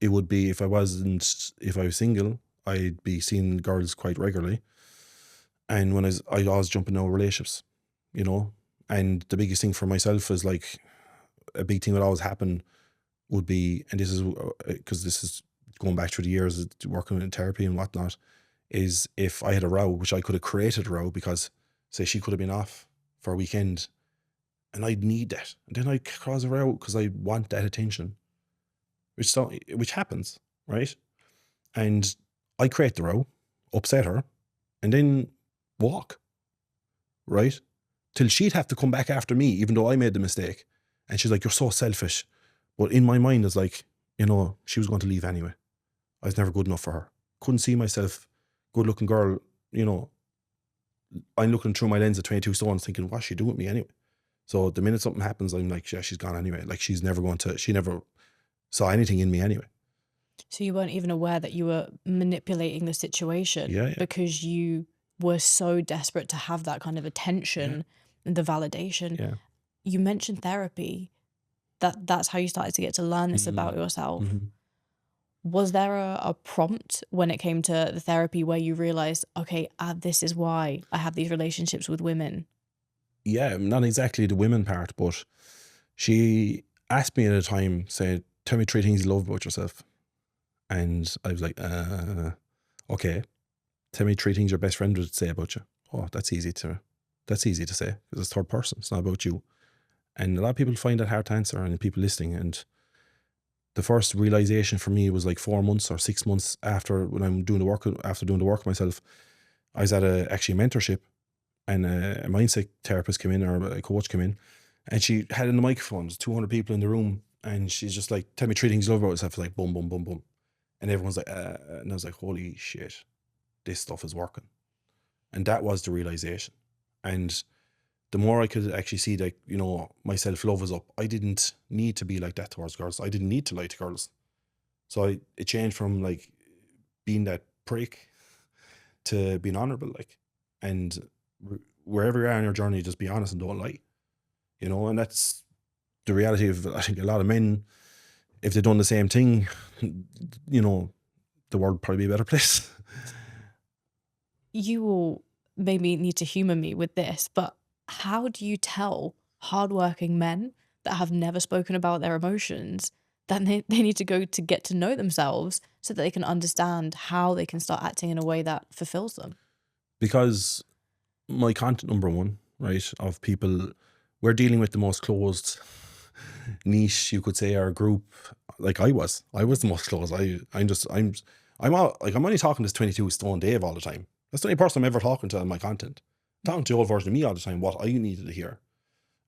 it would be, if I was single, I'd be seeing girls quite regularly. And when I'd always jump into relationships, and the biggest thing for myself is, like, a big thing that always happen would be, and this is because this is going back through the years working in therapy and whatnot, is if I had a row, which I could have created a row, because say she could have been off for a weekend and I'd need that, and then I'd cause a row because I want that attention, which happens, right? And I create the row, upset her, and then walk, right? Till she'd have to come back after me, even though I made the mistake. And she's like, you're so selfish. But in my mind, it's like, she was going to leave anyway. I was never good enough for her. Couldn't see myself good looking girl, you know, I'm looking through my lens at 22 stones thinking, what's she doing with me anyway? So the minute something happens, I'm like, yeah, she's gone anyway. Like she never saw anything in me anyway. So you weren't even aware that you were manipulating the situation Yeah, yeah, because you were so desperate to have that kind of yeah, attention and the validation. yeah. You mentioned therapy, that's how you started to get to learn this Mm-hmm. about yourself. Mm-hmm. Was there a prompt when it came to the therapy where you realized, okay, this is why I have these relationships with women? Yeah, not exactly the women part, but she asked me at a time, said, tell me three things you love about yourself. And I was like, okay. Tell me three things your best friend would say about you. Oh, that's easy to say because it's third person. It's not about you. And a lot of people find that hard to answer, and people listening. And the first realization for me was like 4 months or 6 months after when I'm doing the work, after doing the work myself. I was at actually a mentorship, and a mindset therapist came in, or a coach came in, and she had in the microphone, there's 200 people in the room, and she's just like, tell me three things you love about yourself. Like boom, boom, boom, boom. And everyone's like, and I was like, holy shit, this stuff is working. And that was the realization. And the more I could actually see that, you know, my self-love was up, I didn't need to be like that towards girls. I didn't need to lie to girls. So it changed from like being that prick to being honorable, like, and wherever you are in your journey, just be honest and don't lie, you know. And that's the reality of, I think, a lot of men. If they'd done the same thing, you know, the world would probably be a better place. You will maybe need to humor me with this, but how do you tell hardworking men that have never spoken about their emotions that they need to go to get to know themselves so that they can understand how they can start acting in a way that fulfills them? Because my content, number one, right, of people, we're dealing with the most closed niche, you could say, or group. Like I was the most closed. I'm only talking to 22 Stone Dave all the time. That's the only person I'm ever talking to on my content. Talking to the old version of me all the time, what I needed to hear.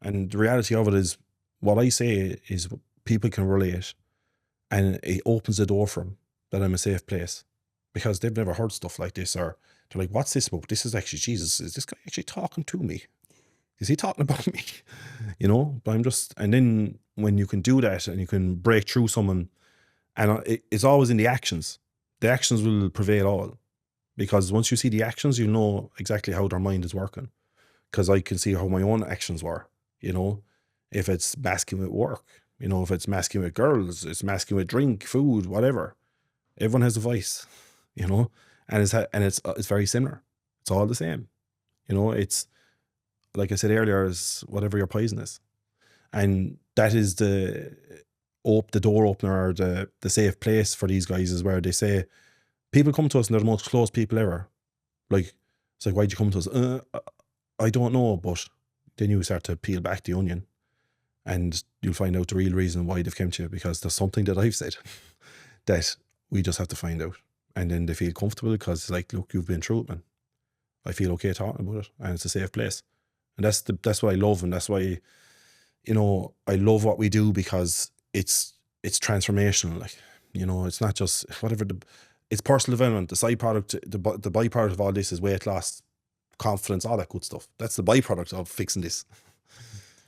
And the reality of it is, what I say is people can relate, and it opens the door for them that I'm a safe place, because they've never heard stuff like this, or they're like, what's this about? This is actually Jesus. Is this guy actually talking to me? Is he talking about me? You know, but and then when you can do that and you can break through someone, and it's always in the actions will prevail all, because once you see the actions, you know exactly how their mind is working. Because I can see how my own actions were, you know, if it's masking with work, you know, if it's masking with girls, it's masking with drink, food, whatever. Everyone has a vice, you know, and it's very similar. It's all the same, you know. It's like I said earlier, is whatever your poison is, and that is the door opener, or the safe place for these guys, is where they say, people come to us and they're the most close people ever. Like, it's like, why'd you come to us? I don't know, but then you start to peel back the onion, and you'll find out the real reason why they've come to you, because there's something that I've said that we just have to find out. And then they feel comfortable, because it's like, look, you've been through it, man. I feel okay talking about it, and it's a safe place. And that's what I love, and that's why, you know, I love what we do, because it's transformational. Like, you know, it's not just whatever it's personal development. The side product, the byproduct of all this is weight loss, confidence, all that good stuff. That's the byproduct of fixing this.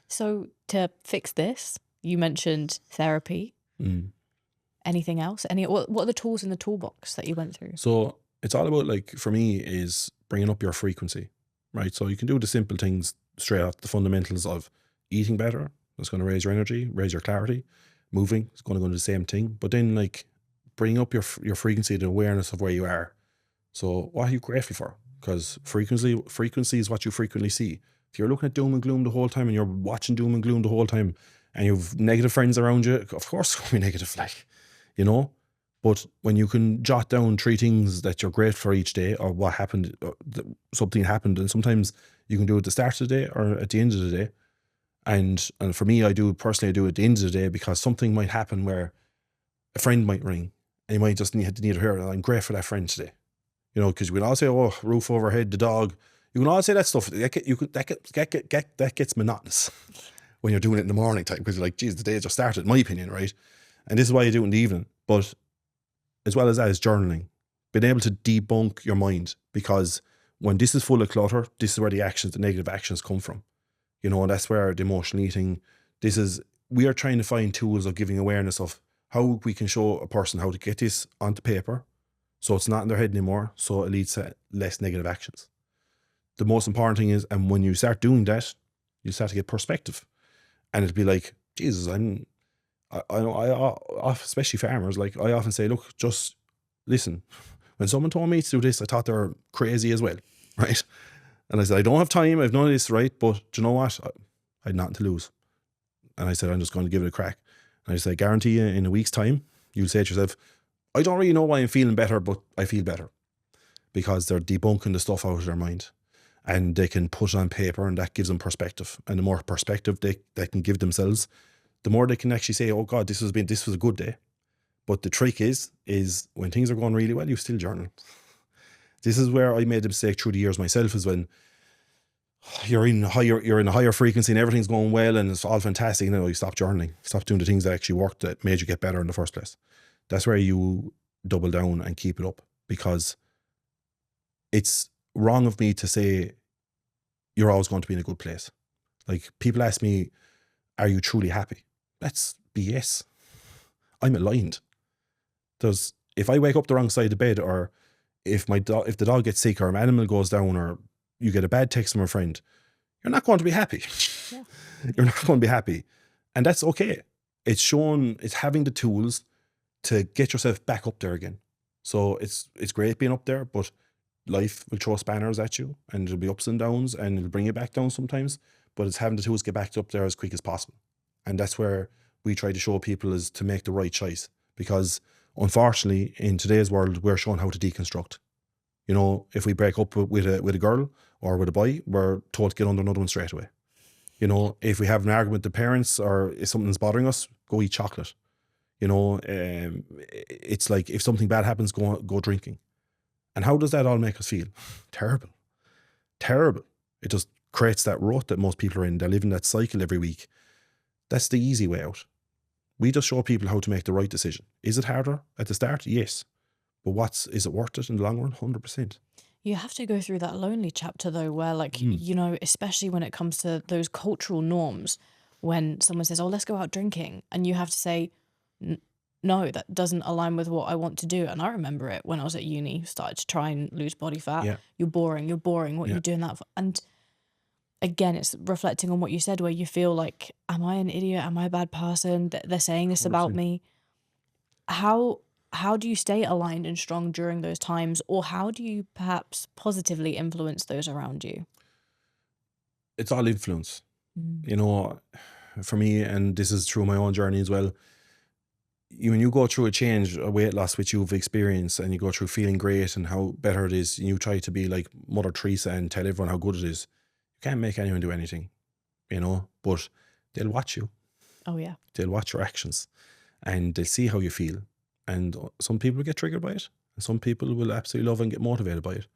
So to fix this, you mentioned therapy. Mm. Anything else? What are the tools in the toolbox that you went through? So it's all about, like, for me, is bringing up your frequency, right? So you can do the simple things straight off, the fundamentals of eating better. That's going to raise your energy, raise your clarity. Moving is going to go to the same thing. But then, like, bring up your frequency, the awareness of where you are. So what are you grateful for? Because frequency is what you frequently see. If you're looking at doom and gloom the whole time, and you're watching doom and gloom the whole time, and you've negative friends around you, of course it's going to be negative, like, you know. But when you can jot down three things that you're grateful for each day, or what happened, or something happened, and sometimes you can do it at the start of the day or at the end of the day. And for me, I do it at the end of the day, because something might happen where a friend might ring, and you might just need to hear it. I'm grateful for that friend today. You know, because we can all say, oh, roof overhead, the dog. You can all say that stuff. That gets monotonous when you're doing it in the morning time, because you're like, geez, the day just started, in my opinion, right? And this is why you do it in the evening. But as well as that is journaling. being able to debunk your mind, because when this is full of clutter, this is where the negative actions come from. You know, that's where the emotional eating, we are trying to find tools of giving awareness of how we can show a person how to get this onto paper so it's not in their head anymore, so it leads to less negative actions. The most important thing is, and when you start doing that, you start to get perspective. And it'll be like, Jesus, especially farmers, like I often say, look, just listen. When someone told me to do this, I thought they were crazy as well, right? And I said, I don't have time, I've none of this, right? But do you know what? I had nothing to lose. And I said, I'm just going to give it a crack. And I said, I guarantee you in a week's time, you'll say to yourself, I don't really know why I'm feeling better, but I feel better. Because they're debunking the stuff out of their mind. And they can put it on paper, and that gives them perspective. And the more perspective they can give themselves, the more they can actually say, oh God, this was a good day. But the trick is when things are going really well, you still journal. This is where I made a mistake through the years myself, is when you're in a higher frequency and everything's going well and it's all fantastic, you stop journaling. Stop doing the things that actually worked, that made you get better in the first place. That's where you double down and keep it up, because it's wrong of me to say you're always going to be in a good place. Like, people ask me, are you truly happy? That's BS. I'm aligned. If I wake up the wrong side of bed, or if the dog gets sick, or an animal goes down, or you get a bad text from a friend, you're not going to be happy. Yeah. You're not going to be happy. And that's okay. It's having the tools to get yourself back up there again. So it's great being up there, but life will throw spanners at you, and there'll be ups and downs, and it'll bring you back down sometimes, but it's having the tools to get back up there as quick as possible. And that's where we try to show people, is to make the right choice, because unfortunately in today's world, we're shown how to deconstruct. If we break up with a girl or with a boy, we're told to get under another one straight away. If we have an argument with the parents, or if something's bothering us, go eat chocolate. It's like, if something bad happens, go drinking. And how does that all make us feel? Terrible. Terrible. It just creates that rut that most people are in. They live in that cycle every week. That's the easy way out. We just show people how to make the right decision. Is it harder at the start? Yes. But is it worth it in the long run? 100%. You have to go through that lonely chapter though, where especially when it comes to those cultural norms, when someone says, oh, let's go out drinking, and you have to say, no, that doesn't align with what I want to do. And I remember it when I was at uni, started to try and lose body fat. Yeah. You're boring. What are you doing that for? And again, it's reflecting on what you said, where you feel like, am I an idiot? Am I a bad person? They're saying this 100%. About me. How do you stay aligned and strong during those times? Or how do you perhaps positively influence those around you? It's all influence. For me, and this is through my own journey as well, when you go through a change, a weight loss which you've experienced, and you go through feeling great and how better it is, and you try to be like Mother Teresa and tell everyone how good it is, you can't make anyone do anything, but they'll watch you. Oh yeah. They'll watch your actions, and they'll see how you feel. And some people will get triggered by it, and some people will absolutely love and get motivated by it.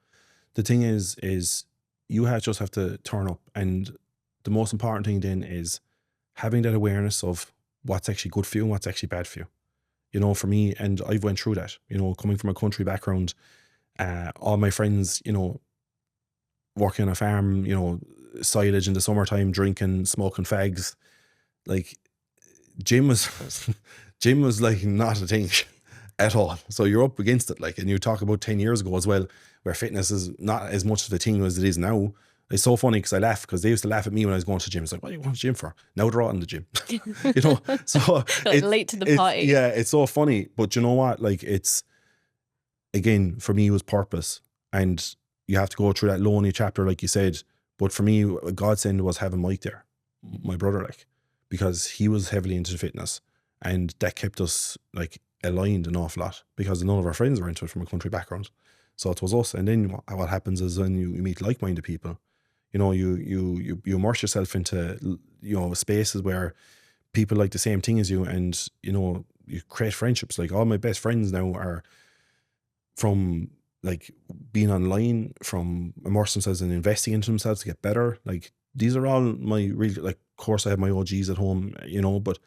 The thing is you just have to turn up, and the most important thing then is having that awareness of what's actually good for you and what's actually bad for you. For me, and I've went through that, coming from a country background, all my friends, working on a farm, silage in the summertime, drinking, smoking fags, like gym was like not a thing at all. So you're up against it, like, and you talk about 10 years ago as well, where fitness is not as much of a thing as it is now. It's so funny because I laugh, because they used to laugh at me when I was going to the gym. It's like, what are you going to the gym for? Now they're all in the gym. So like late to the party. Yeah, it's so funny. But you know what? Like, it's, again, for me, it was purpose. And you have to go through that lonely chapter, like you said. But for me, a godsend was having Mike there, my brother, like, because he was heavily into fitness, and that kept us like aligned an awful lot, because none of our friends were into it from a country background. So it was us. And then what happens is, when you meet like-minded people, you immerse yourself into, spaces where people like the same thing as you, and, you create friendships. Like, all my best friends now are from, like, being online, from immersing themselves and investing into themselves to get better. Like, these are all my really, like, of course I have my OGs at home, but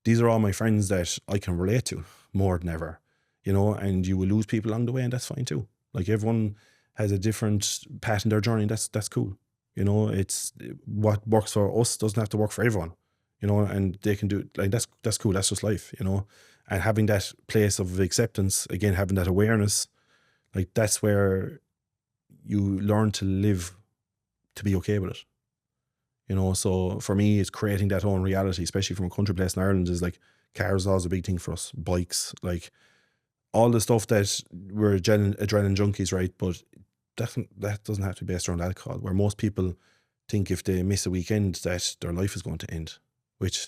these are all my friends that I can relate to more than ever. and you will lose people along the way, and that's fine too. Like, everyone has a different path in their journey, and that's cool. It's what works for us doesn't have to work for everyone, and they can do, like, that's cool. That's just life, and having that place of acceptance, again, having that awareness, like, that's where you learn to live, to be okay with it. So for me, it's creating that own reality, especially from a country place in Ireland, is like, cars is always a big thing for us, bikes, like, all the stuff that we're adrenaline junkies, right? But that doesn't have to be based around alcohol, where most people think if they miss a weekend that their life is going to end, which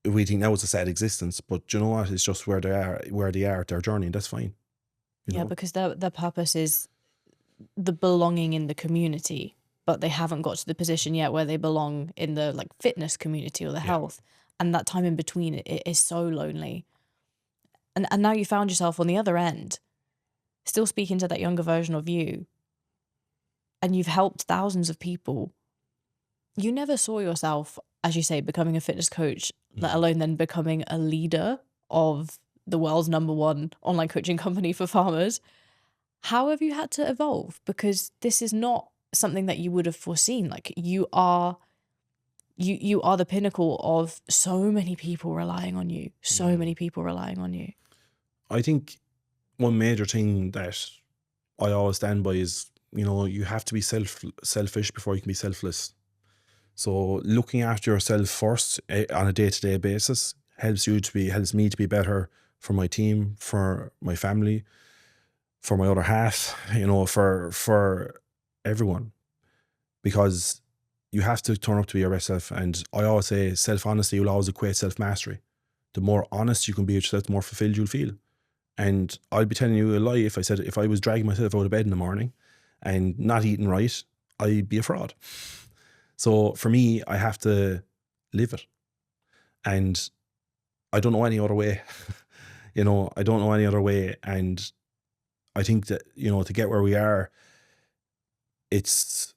we think now it's a sad existence, but you know what? It's just where they are at their journey, and that's fine. Yeah, because their purpose is the belonging in the community, but they haven't got to the position yet where they belong in the like fitness community or the Yeah. health. And that time in between, it is so lonely. And now you found yourself on the other end, still speaking to that younger version of you, and you've helped thousands of people. You never saw yourself, as you say, becoming a fitness coach, let alone then becoming a leader of the world's #1 online coaching company for farmers. How have you had to evolve? Because this is not something that you would have foreseen. Like, you are the pinnacle of so many people relying on you. So many people relying on you. I think one major thing that I always stand by is, you have to be selfish before you can be selfless. So looking after yourself first, on a day-to-day basis, helps me to be better for my team, for my family, for my other half, for everyone, because you have to turn up to be your best self. And I always say, self-honesty will always equate self-mastery. The more honest you can be with yourself, the more fulfilled you'll feel. And I'd be telling you a lie if I said, if I was dragging myself out of bed in the morning and not eating right, I'd be a fraud. So for me, I have to live it. And I don't know any other way. I don't know any other way. And I think that, to get where we are, it's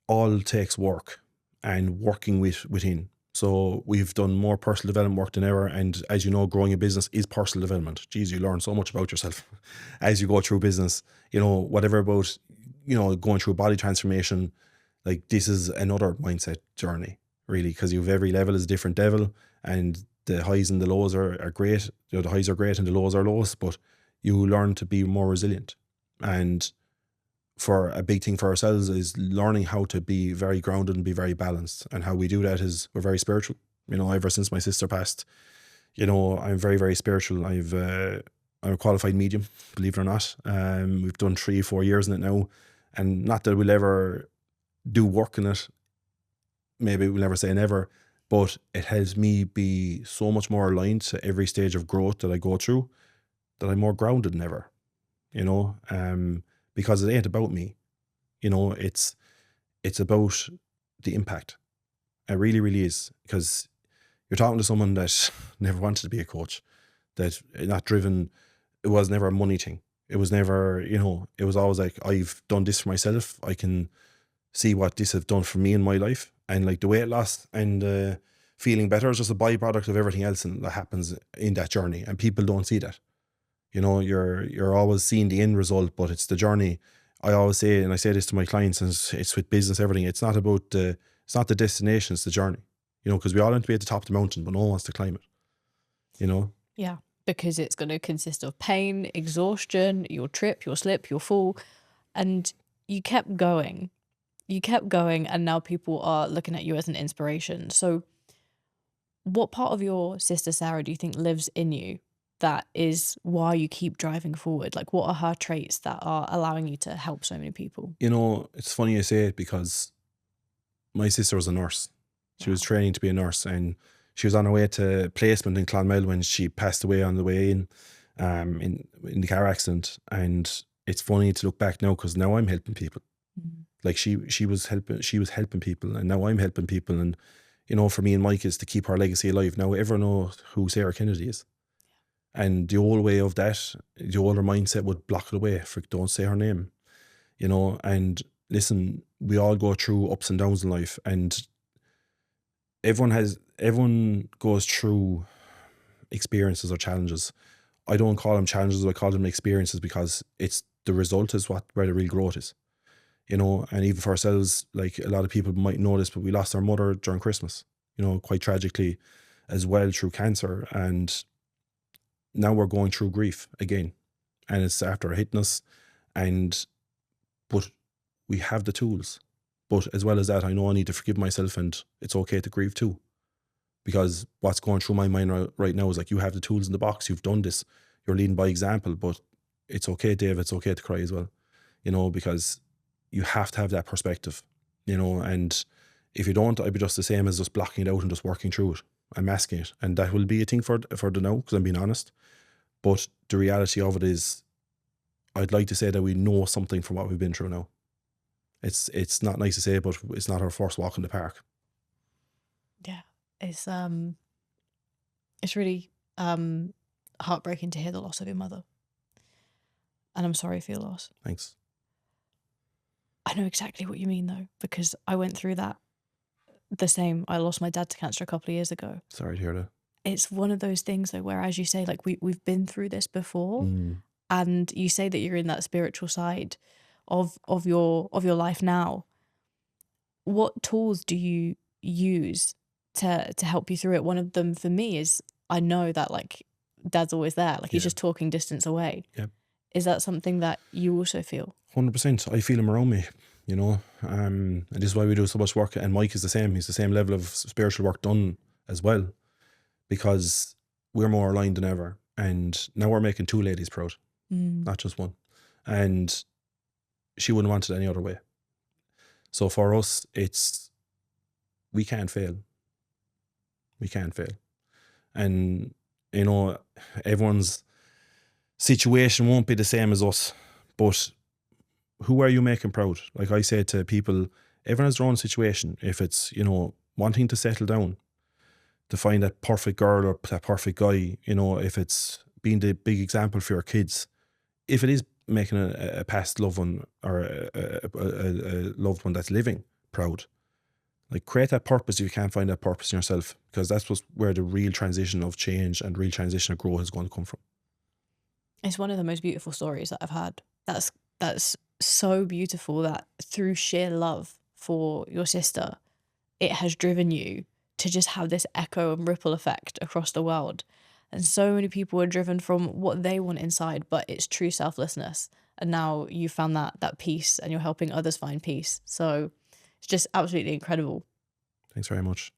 all takes work and working within. So we've done more personal development work than ever. And as you know, growing a business is personal development. Geez, you learn so much about yourself as you go through business, whatever about, going through a body transformation. Like, this is another mindset journey, really, because you have every level is a different level, and the highs and the lows are great. The highs are great and the lows are lows, but you learn to be more resilient. And for a big thing for ourselves is learning how to be very grounded and be very balanced. And how we do that is we're very spiritual. Ever since my sister passed, I'm very, very spiritual. I'm a qualified medium, believe it or not. We've done 3-4 years in it now, and not that we'll ever do work in it. Maybe we'll never say never, but it helps me be so much more aligned to every stage of growth that I go through, that I'm more grounded than ever, because it ain't about me, it's about the impact. It really, really is, because you're talking to someone that never wanted to be a coach, that not driven, it was never a money thing. It was never, it was always like, I've done this for myself. I can see what this have done for me in my life. And like, the weight loss and feeling better is just a byproduct of everything else that happens in that journey. And people don't see that. You're always seeing the end result, but it's the journey. I always say, and I say this to my clients, and it's with business, everything. It's not about it's not the destination, it's the journey. Because we all want to be at the top of the mountain, but no one wants to climb it. Yeah, because it's going to consist of pain, exhaustion, you'll trip, you'll slip, you'll fall. And you kept going. And now people are looking at you as an inspiration. So what part of your sister Sarah do you think lives in you that is why you keep driving forward? Like, what are her traits that are allowing you to help so many people? It's funny you say it, because my sister was a nurse. She was training to be a nurse, and she was on her way to placement in Clonmel when she passed away on the way in the car accident. And it's funny to look back now, because now I'm helping people. Like, she was helping people, and now I'm helping people. And for me and Mike is to keep her legacy alive. Now everyone knows who Sarah Kennedy is, and the old way of that, the older mindset would block it away. Don't say her name, And listen, we all go through ups and downs in life, and everyone goes through experiences or challenges. I don't call them challenges, I call them experiences, because it's the result is where the real growth is. You know, and even for ourselves, like a lot of people might know this, but we lost our mother during Christmas, you know, quite tragically as well, through cancer. And now we're going through grief again. And it's after hitting us. And but we have the tools. But as well as that, I know I need to forgive myself, and it's okay to grieve too. Because what's going through my mind right now is like, you have the tools in the box, you've done this, you're leading by example. But it's okay, Dave, it's okay to cry as well, you know, because you have to have that perspective, you know. And if you don't, I'd be just the same as just blocking it out and just working through it and masking it. And that will be a thing for the now, because I'm being honest. But the reality of it is, I'd like to say that we know something from what we've been through now. It's not nice to say, but it's not our first walk in the park. Yeah. It's really heartbreaking to hear the loss of your mother. And I'm sorry for your loss. Thanks. I know exactly what you mean though, because I went through that the same. I lost my dad to cancer a couple of years ago. Sorry to hear that. It's one of those things though, where, as you say, like we've been through this before, Mm. and you say that you're in that spiritual side of your life now. What tools do you use to help you through it? One of them for me is, I know that like dad's always there, like he's Yeah. just talking distance away. Yep. Is that something that you also feel? 100%. I feel him around me, you know. And this is why we do so much work. And Mike is the same. He's the same level of spiritual work done as well, because we're more aligned than ever. And now we're making two ladies proud, not just one. And she wouldn't want it any other way. So for us, it's, we can't fail. We can't fail. And, you know, everyone's situation won't be the same as us, but who are you making proud? Like I say to people, everyone has their own situation. If it's, you know, wanting to settle down, to find that perfect girl or that perfect guy, you know, if it's being the big example for your kids, if it is making a past loved one or a loved one that's living proud, like create that purpose if you can't find that purpose in yourself, because that's where the real transition of change and real transition of growth is going to come from. It's one of the most beautiful stories that I've had. That's so beautiful that through sheer love for your sister, it has driven you to just have this echo and ripple effect across the world. And so many people are driven from what they want inside, but it's true selflessness. And now you found that peace, and you're helping others find peace. So it's just absolutely incredible. Thanks very much.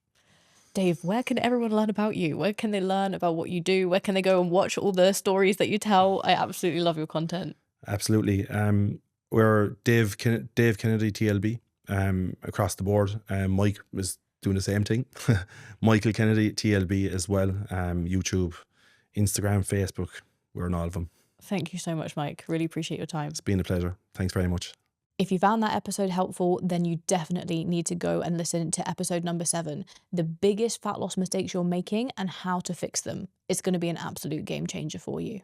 Dave, where can everyone learn about you? Where can they learn about what you do? Where can they go and watch all the stories that you tell? I absolutely love your content. Absolutely. We're Dave Kennedy TLB across the board. Mike was doing the same thing. Michael Kennedy TLB as well. YouTube, Instagram, Facebook. We're on all of them. Thank you so much, Mike. Really appreciate your time. It's been a pleasure. Thanks very much. If you found that episode helpful, then you definitely need to go and listen to episode number 7, the biggest fat loss mistakes you're making and how to fix them. It's going to be an absolute game changer for you.